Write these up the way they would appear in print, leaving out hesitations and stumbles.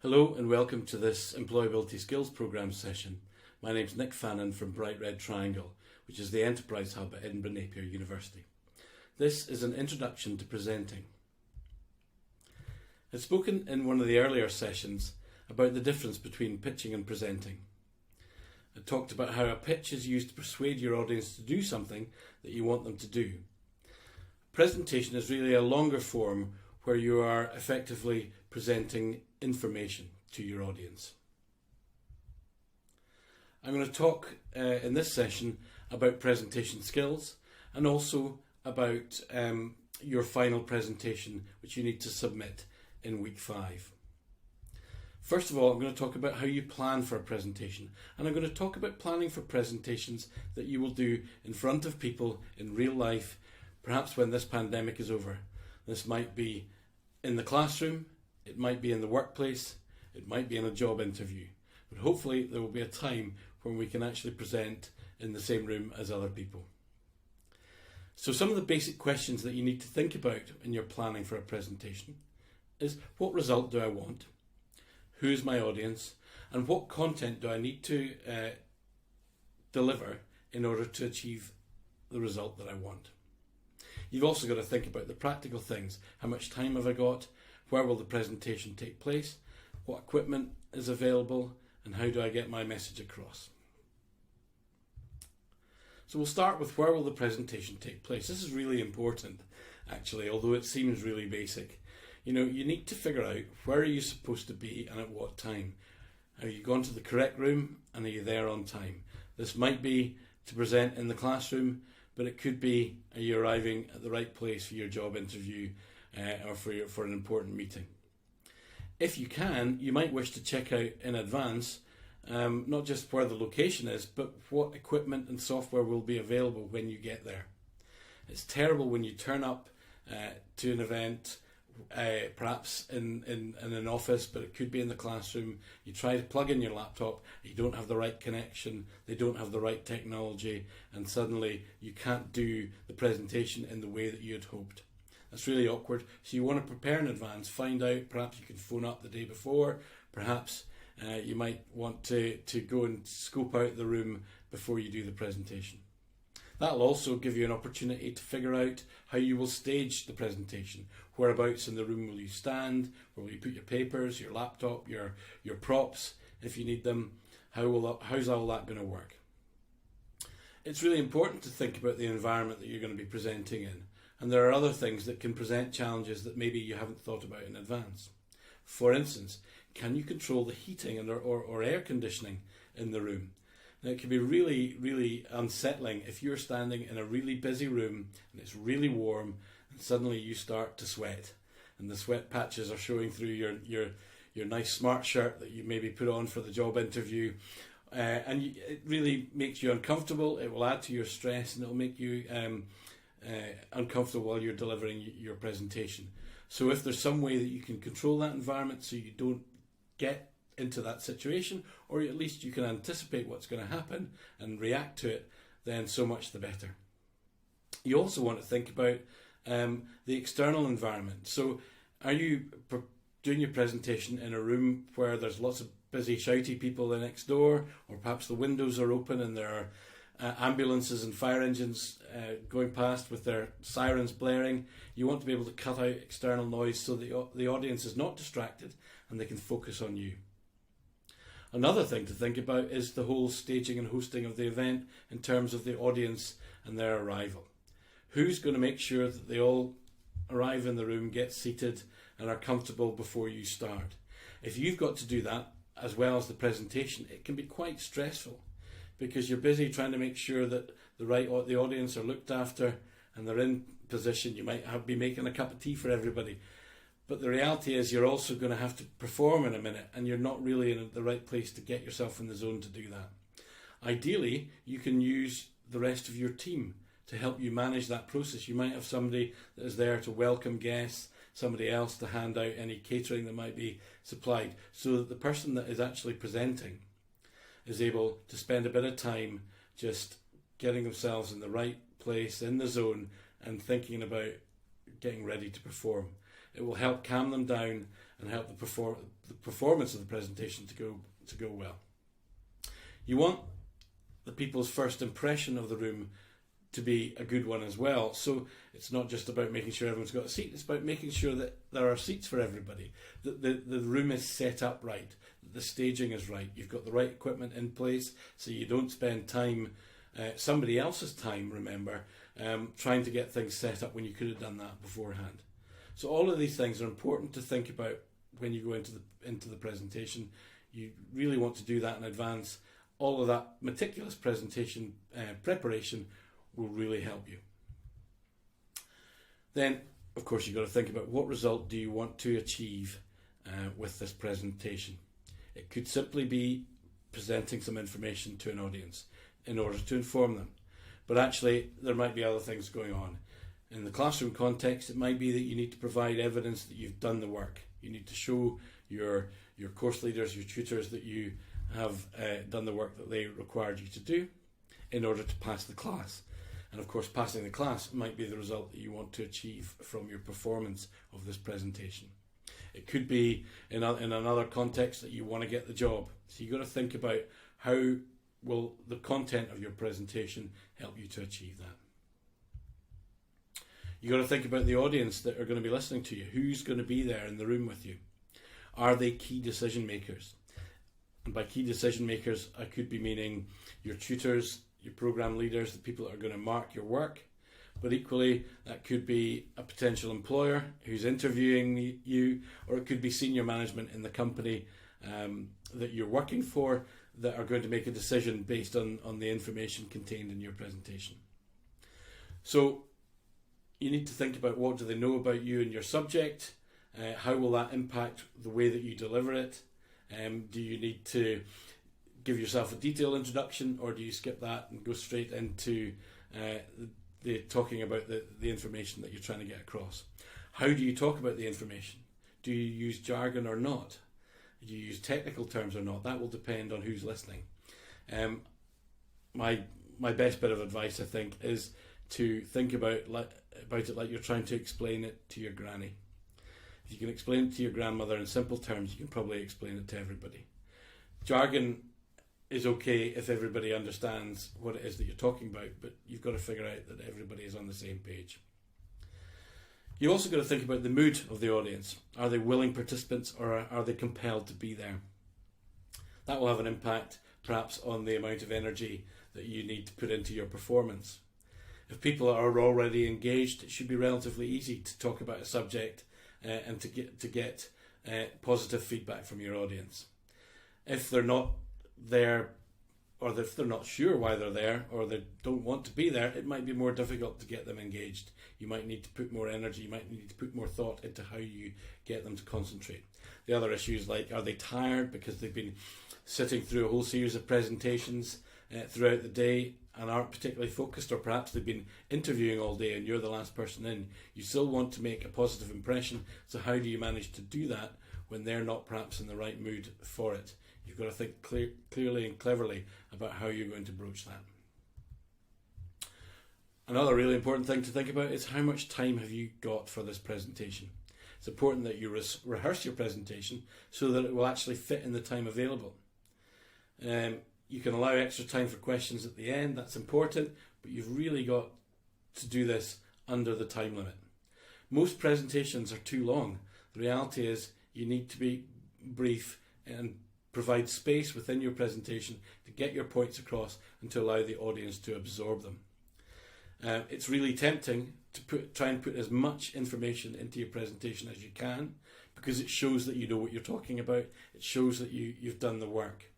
Hello and welcome to this Employability Skills Programme session. My name's Nick Fannin from Bright Red Triangle, which is the Enterprise Hub at Edinburgh Napier University. This is an introduction to presenting. I've spoken in one of the earlier sessions about the difference between pitching and presenting. I talked about how a pitch is used to persuade your audience to do something that you want them to do. Presentation is really a longer form where you are effectively presenting information to your audience. I'm going to talk in this session about presentation skills and also about your final presentation, which you need to submit in week 5. First of all, I'm going to talk about how you plan for a presentation, and I'm going to talk about planning for presentations that you will do in front of people in real life, perhaps when this pandemic is over. This might be in the classroom, it might be in the workplace, it might be in a job interview, but hopefully there will be a time when we can actually present in the same room as other people. So some of the basic questions that you need to think about in your planning for a presentation is: what result do I want? Who's my audience? And what content do I need to deliver in order to achieve the result that I want? You've also got to think about the practical things. How much time have I got? Where will the presentation take place? What equipment is available? And how do I get my message across? So we'll start with where will the presentation take place. This is really important, actually, although it seems really basic. You need to figure out where are you supposed to be and at what time. Have you gone to the correct room and are you there on time? This might be to present in the classroom, but it could be, are you arriving at the right place for your job interview or for an important meeting? If you can, you might wish to check out in advance not just where the location is, but what equipment and software will be available when you get there. It's terrible when you turn up to an event, perhaps in an office, but it could be in the classroom. You try to plug in your laptop, you don't have the right connection, they don't have the right technology, and suddenly you can't do the presentation in the way that you had hoped. That's really awkward. So you want to prepare in advance, find out, perhaps you can phone up the day before, perhaps you might want to go and scope out the room before you do the presentation. That'll also give you an opportunity to figure out how you will stage the presentation. Whereabouts in the room will you stand? Where will you put your papers, your laptop, your props if you need them? How's all that going to work? It's really important to think about the environment that you're going to be presenting in. And there are other things that can present challenges that maybe you haven't thought about in advance. For instance, can you control the heating or air conditioning in the room? Now, it can be really, really unsettling if you're standing in a really busy room and it's really warm and suddenly you start to sweat and the sweat patches are showing through your nice smart shirt that you maybe put on for the job interview, it really makes you uncomfortable. It will add to your stress and it will make you uncomfortable while you're delivering your presentation. So if there's some way that you can control that environment so you don't get into that situation, or at least you can anticipate what's going to happen and react to it, then so much the better. You also want to think about the external environment. So are you doing your presentation in a room where there's lots of busy, shouty people next door, or perhaps the windows are open and there are ambulances and fire engines going past with their sirens blaring? You want to be able to cut out external noise so that the audience is not distracted and they can focus on you. Another thing to think about is the whole staging and hosting of the event in terms of the audience and their arrival. Who's going to make sure that they all arrive in the room, get seated and are comfortable before you start? If you've got to do that as well as the presentation, it can be quite stressful because you're busy trying to make sure that the audience are looked after and they're in position. You might be making a cup of tea for everybody. But the reality is you're also going to have to perform in a minute and you're not really in the right place to get yourself in the zone to do that. Ideally, you can use the rest of your team to help you manage that process. You might have somebody that is there to welcome guests, somebody else to hand out any catering that might be supplied, so that the person that is actually presenting is able to spend a bit of time just getting themselves in the right place, in the zone, and thinking about getting ready to perform. It will help calm them down and help the performance of the presentation to go well. You want the people's first impression of the room to be a good one as well. So it's not just about making sure everyone's got a seat, it's about making sure that there are seats for everybody, that the room is set up right, that the staging is right, you've got the right equipment in place, so you don't spend time, somebody else's time, remember, trying to get things set up when you could have done that beforehand. So all of these things are important to think about when you go into the presentation. You really want to do that in advance. All of that meticulous presentation preparation will really help you. Then, of course, you've got to think about what result do you want to achieve with this presentation. It could simply be presenting some information to an audience in order to inform them. But actually, there might be other things going on. In the classroom context, it might be that you need to provide evidence that you've done the work. You need to show your course leaders, your tutors, that you have done the work that they required you to do in order to pass the class. And of course, passing the class might be the result that you want to achieve from your performance of this presentation. It could be in another context that you want to get the job. So you've got to think about how will the content of your presentation help you to achieve that. You've got to think about the audience that are going to be listening to you. Who's going to be there in the room with you? Are they key decision makers? And by key decision makers, I could be meaning your tutors, your program leaders, the people that are going to mark your work. But equally, that could be a potential employer who's interviewing you, or it could be senior management in the company that you're working for that are going to make a decision based on the information contained in your presentation. So you need to think about what do they know about you and your subject, how will that impact the way that you deliver it, do you need to give yourself a detailed introduction, or do you skip that and go straight into the talking about the information that you're trying to get across? How do you talk about the information? Do you use jargon or not? Do you use technical terms or not? That will depend on who's listening. My best bit of advice, I think, is to think about it like you're trying to explain it to your granny. If you can explain it to your grandmother in simple terms, you can probably explain it to everybody. Jargon is okay if everybody understands what it is that you're talking about, but you've got to figure out that everybody is on the same page. You've also got to think about the mood of the audience. Are they willing participants, or are they compelled to be there? That will have an impact perhaps on the amount of energy that you need to put into your performance. If people are already engaged, it should be relatively easy to talk about a subject and to get positive feedback from your audience. If they're not there, or if they're not sure why they're there, or they don't want to be there, it might be more difficult to get them engaged. You might need to put more energy, you might need to put more thought into how you get them to concentrate. The other issues, like, are they tired because they've been sitting through a whole series of presentations throughout the day and aren't particularly focused, or perhaps they've been interviewing all day and you're the last person in. You still want to make a positive impression, so how do you manage to do that when they're not perhaps in the right mood for it? You've got to think clearly and cleverly about how you're going to broach that. Another really important thing to think about is how much time have you got for this presentation. It's important that you rehearse your presentation so that it will actually fit in the time available. You can allow extra time for questions at the end, that's important, but you've really got to do this under the time limit. Most presentations are too long. The reality is you need to be brief and provide space within your presentation to get your points across and to allow the audience to absorb them. It's really tempting to try and put as much information into your presentation as you can, because it shows that you know what you're talking about. It shows that you've done the work.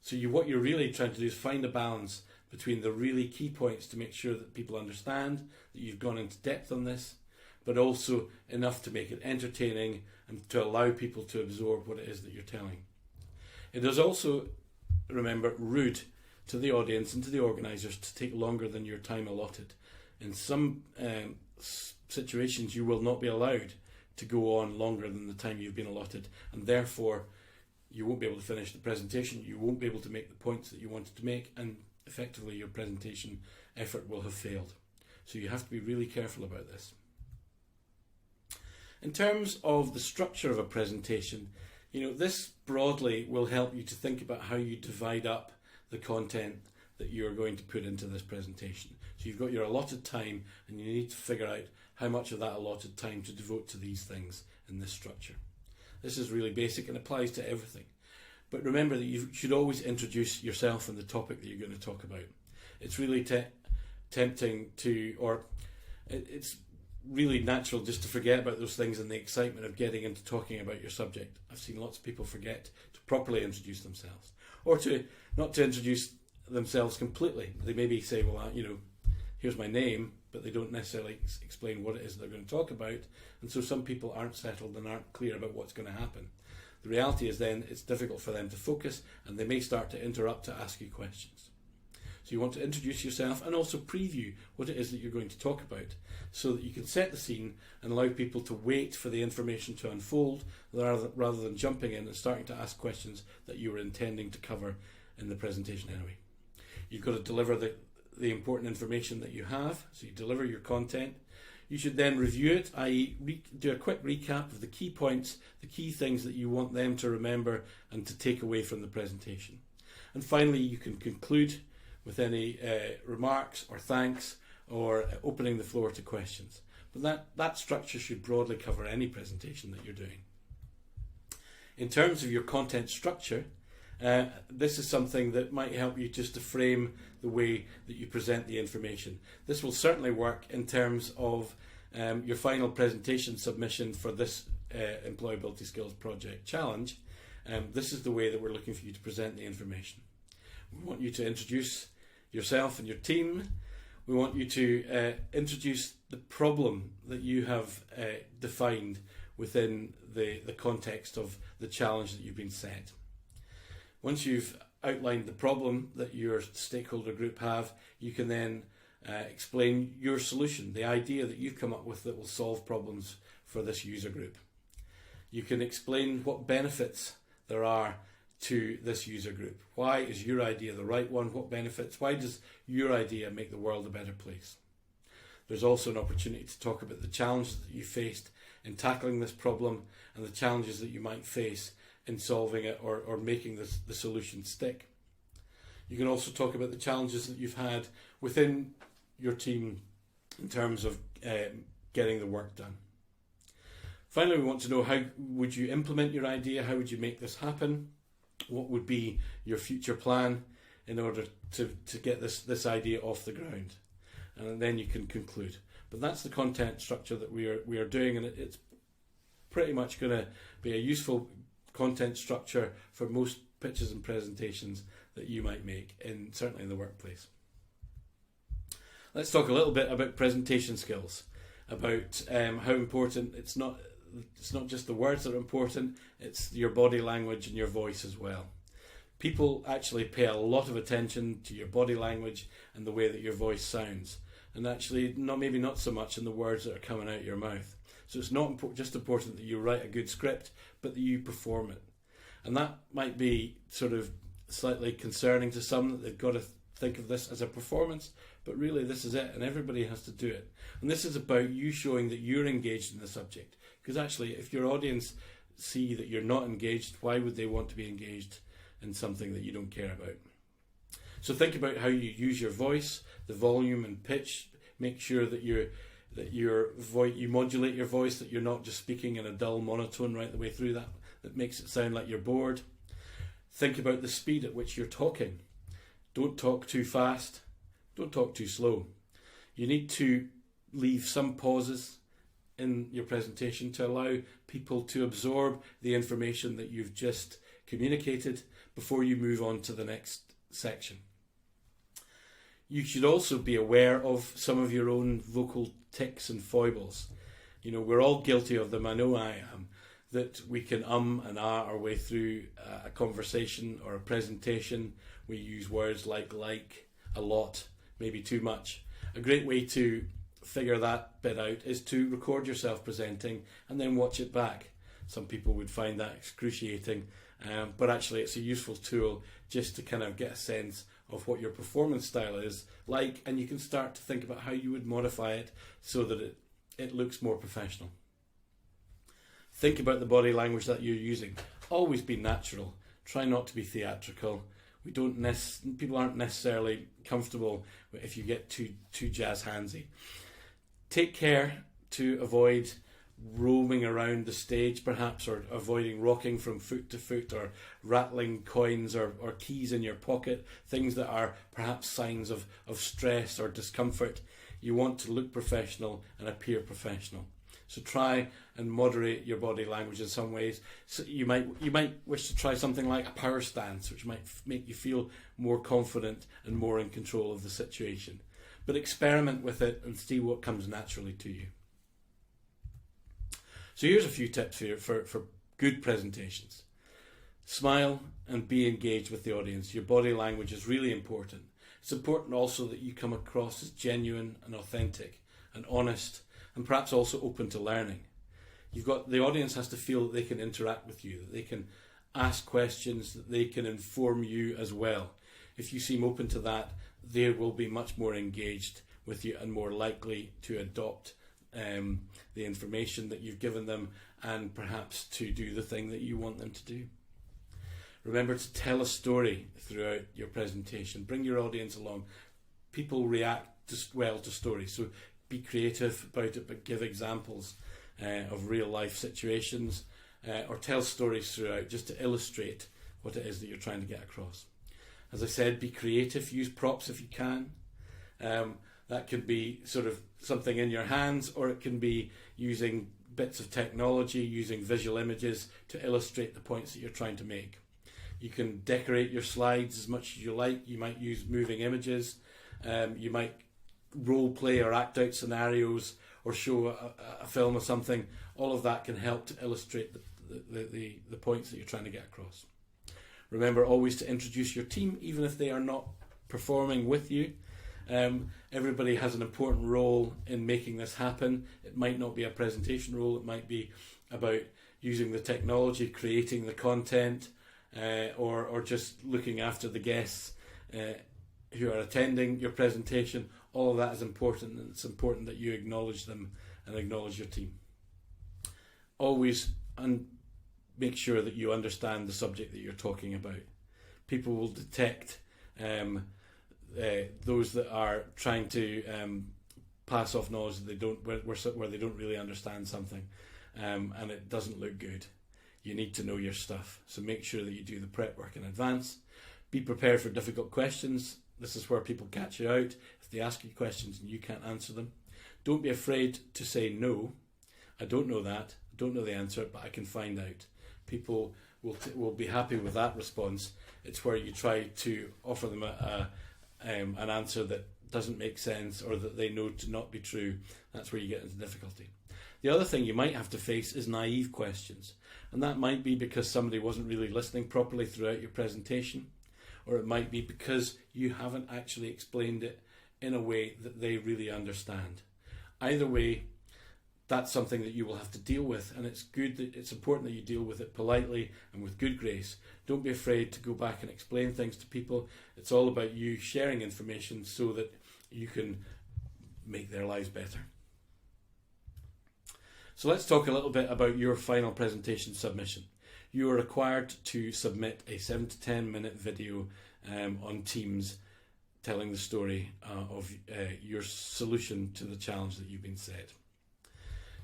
So what you're really trying to do is find a balance between the really key points to make sure that people understand that you've gone into depth on this, but also enough to make it entertaining and to allow people to absorb what it is that you're telling. It is also, remember, rude to the audience and to the organisers to take longer than your time allotted. In some situations, you will not be allowed to go on longer than the time you've been allotted, and therefore you won't be able to finish the presentation, you won't be able to make the points that you wanted to make, and effectively your presentation effort will have failed. So you have to be really careful about this. In terms of the structure of a presentation, this broadly will help you to think about how you divide up the content that you're going to put into this presentation. So you've got your allotted time, and you need to figure out how much of that allotted time to devote to these things in this structure. This is really basic and applies to everything. But remember that you should always introduce yourself and the topic that you're going to talk about. It's really tempting to, or it's really natural just to forget about those things in the excitement of getting into talking about your subject. I've seen lots of people forget to properly introduce themselves, or to not to introduce themselves completely. They maybe say, well, here's my name, but they don't necessarily explain what it is they're going to talk about, and so some people aren't settled and aren't clear about what's going to happen. The reality is then it's difficult for them to focus, and they may start to interrupt to ask you questions. So you want to introduce yourself and also preview what it is that you're going to talk about, so that you can set the scene and allow people to wait for the information to unfold rather than jumping in and starting to ask questions that you were intending to cover in the presentation anyway. You've got to deliver the important information that you have, so you deliver your content. You should then review it, i.e. do a quick recap of the key points, the key things that you want them to remember and to take away from the presentation. And finally, you can conclude with any remarks or thanks, or opening the floor to questions. But that structure should broadly cover any presentation that you're doing. In terms of your content structure, this is something that might help you just to frame the way that you present the information. This will certainly work in terms of your final presentation submission for this Employability Skills Project Challenge. This is the way that we're looking for you to present the information. We want you to introduce yourself and your team. We want you to introduce the problem that you have defined within the context of the challenge that you've been set. Once you've outlined the problem that your stakeholder group have, you can then explain your solution, the idea that you've come up with that will solve problems for this user group. You can explain what benefits there are to this user group. Why is your idea the right one? What benefits? Why does your idea make the world a better place? There's also an opportunity to talk about the challenges that you faced in tackling this problem and the challenges that you might face in solving it or making the solution stick. You can also talk about the challenges that you've had within your team in terms of getting the work done. Finally, we want to know, how would you implement your idea? How would you make this happen? What would be your future plan in order to get this idea off the ground? And then you can conclude. But that's the content structure that we are doing, and it's pretty much going to be a useful content structure for most pitches and presentations that you might make, certainly in the workplace. Let's talk a little bit about presentation skills, about how important it's not just the words that are important, it's your body language and your voice as well. People actually pay a lot of attention to your body language and the way that your voice sounds, and actually maybe not so much in the words that are coming out of your mouth. So it's not just important that you write a good script, but that you perform it. And that might be sort of slightly concerning to some, that they've got to think of this as a performance, but really this is it, and everybody has to do it. And this is about you showing that you're engaged in the subject. Because actually, if your audience see that you're not engaged, why would they want to be engaged in something that you don't care about? So think about how you use your voice, the volume and pitch. Make sure that you modulate your voice, that you're not just speaking in a dull monotone right the way through that makes it sound like you're bored. Think about the speed at which you're talking. Don't talk too fast. Don't talk too slow. You need to leave some pauses in your presentation to allow people to absorb the information that you've just communicated before you move on to the next section. You should also be aware of some of your own vocal tics and foibles. We're all guilty of them. I know I am. That we can and ah our way through a conversation or a presentation. We use words like, a lot, maybe too much. A great way to figure that bit out is to record yourself presenting and then watch it back. Some people would find that excruciating, but actually it's a useful tool just to kind of get a sense of what your performance style is like, and you can start to think about how you would modify it so that it looks more professional. Think about the body language that you're using. Always be natural. Try not to be theatrical. People aren't necessarily comfortable if you get too jazz handsy. Take care to avoid roaming around the stage, perhaps, or avoiding rocking from foot to foot, or rattling coins or keys in your pocket, things that are perhaps signs of stress or discomfort. You want to look professional and appear professional. So try and moderate your body language in some ways. So you might wish to try something like a power stance, which might make you feel more confident and more in control of the situation. But experiment with it and see what comes naturally to you. So here's a few tips here for good presentations. Smile and be engaged with the audience. Your body language is really important. It's important also that you come across as genuine and authentic and honest, and perhaps also open to learning. The audience has to feel that they can interact with you, that they can ask questions, that they can inform you as well. If you seem open to that, they will be much more engaged with you and more likely to adopt the information that you've given them, and perhaps to do the thing that you want them to do. Remember to tell a story throughout your presentation. Bring your audience along. People react well to stories, so be creative about it, but give examples of real life situations, or tell stories throughout just to illustrate what it is that you're trying to get across. As I said, be creative, use props if you can. That could be sort of something in your hands, or it can be using bits of technology, using visual images to illustrate the points that you're trying to make. You can decorate your slides as much as you like. You might use moving images. You might role play or act out scenarios, or show a film or something. All of that can help to illustrate the points that you're trying to get across. Remember always to introduce your team, even if they are not performing with you. Everybody has an important role in making this happen. It might not be a presentation role. It might be about using the technology, creating the content, or just looking after the guests who are attending your presentation. All of that is important, and it's important that you acknowledge them and acknowledge your team. Always make sure that you understand the subject that you're talking about. People will detect those that are trying to pass off knowledge that they don't, where they don't really understand something, and it doesn't look good. You need to know your stuff, so make sure that you do the prep work in advance. Be prepared for difficult questions. This is where people catch you out. If they ask you questions and you can't answer them, don't be afraid to say no. I don't know that. I don't know the answer, but I can find out. People will be happy with that response. It's where you try to offer them an answer that doesn't make sense, or that they know to not be true. That's where you get into difficulty. The other thing you might have to face is naive questions, and that might be because somebody wasn't really listening properly throughout your presentation, or it might be because you haven't actually explained it in a way that they really understand. Either way, that's something that you will have to deal with, and it's important that you deal with it politely and with good grace. Don't be afraid to go back and explain things to people. It's all about you sharing information so that you can make their lives better. So let's talk a little bit about your final presentation submission. You are required to submit a 7 to 10 minute video on Teams telling the story of your solution to the challenge that you've been set.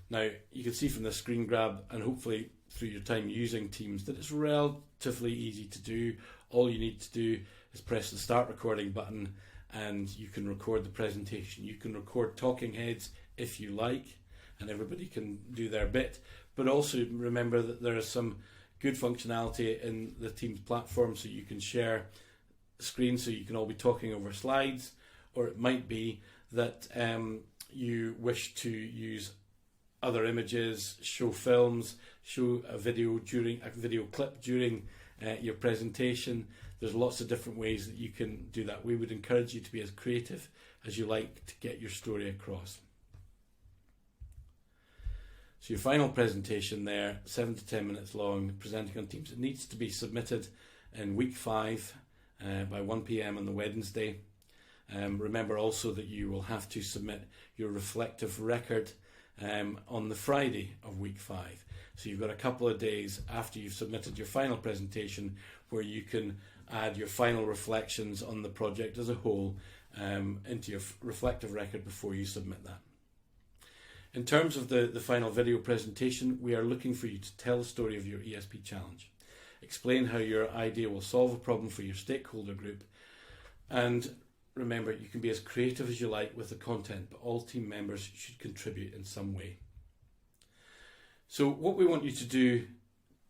Now, you can see from the screen grab, and hopefully through your time using Teams, that it's relatively easy to do. All you need to do is press the start recording button, and you can record the presentation. You can record talking heads if you like, and everybody can do their bit. But also remember that there is some good functionality in the Teams platform, so you can share screen, so you can all be talking over slides, or it might be that you wish to use other images, show films, show a video clip during your presentation. There's lots of different ways that you can do that. We would encourage you to be as creative as you like to get your story across. So your final presentation there, 7 to 10 minutes long, presenting on Teams. It needs to be submitted in week 5 by 1 p.m. on the Wednesday. Remember also that you will have to submit your reflective record on the Friday of week 5. So you've got a couple of days after you've submitted your final presentation where you can add your final reflections on the project as a whole into your reflective record before you submit that. In terms of the final video presentation, we are looking for you to tell the story of your ESP challenge. Explain how your idea will solve a problem for your stakeholder group, and remember, you can be as creative as you like with the content, but all team members should contribute in some way. So what we want you to do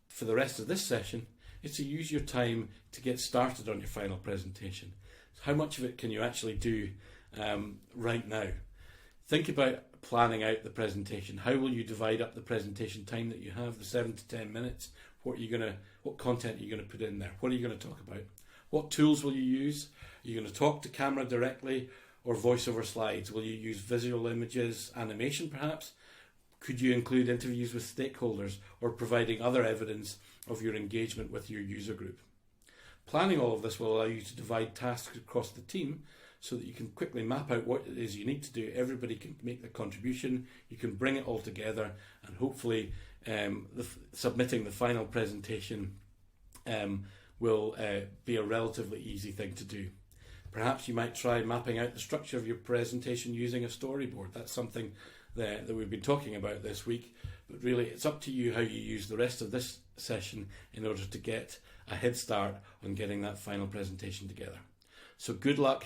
for the rest of this session is to use your time to get started on your final presentation. How much of it can you actually do right now? Think about planning out the presentation. How will you divide up the presentation time that you have, the 7 to 10 minutes? What content are you going to put in there? What are you going to talk about? What tools will you use? Are you going to talk to camera directly or voice over slides? Will you use visual images, animation perhaps? Could you include interviews with stakeholders or providing other evidence of your engagement with your user group? Planning all of this will allow you to divide tasks across the team so that you can quickly map out what it is you need to do. Everybody can make their contribution, you can bring it all together, and hopefully submitting the final presentation will be a relatively easy thing to do. Perhaps you might try mapping out the structure of your presentation using a storyboard. That's something that we've been talking about this week, but really it's up to you how you use the rest of this session in order to get a head start on getting that final presentation together. So good luck